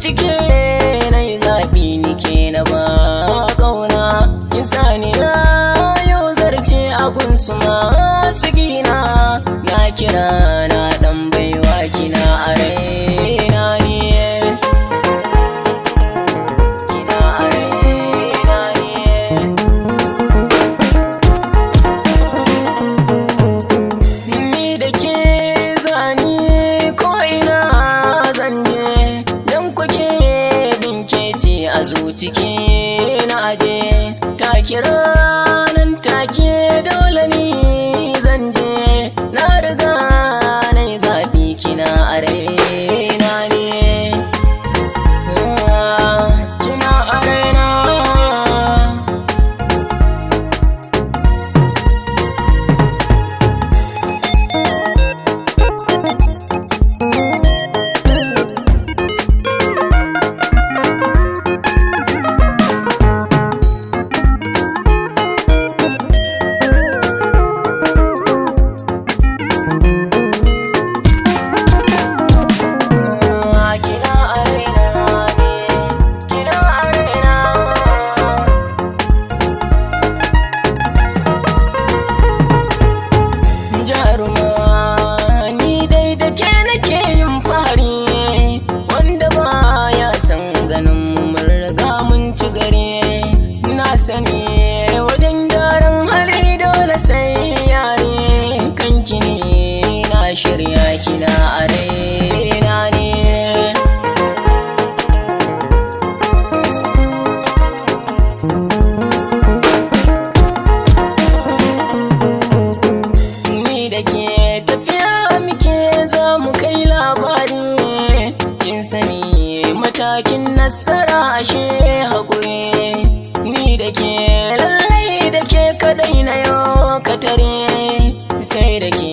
cike na yi zaɓi nike na ba ƙauna insani na yau zarce a gunsu masu gina na kira na ɗan baiwa kina a raina ne kina a raina ne ni da ke zani ko ina zan je dan kuke binke ce a zucike na aje ta kira nan take dole ni zan je na riga na yi zaɓi kina a raina ne kina a raina sani wajen gyaran hali dole sai yare kanki ne na shirya kina a raina ne ni da ke tafiya muke za mu kai labari kin sani matakin nasara ashe haƙuri ni da ke lallai da ke kadai na yau katare sai da ke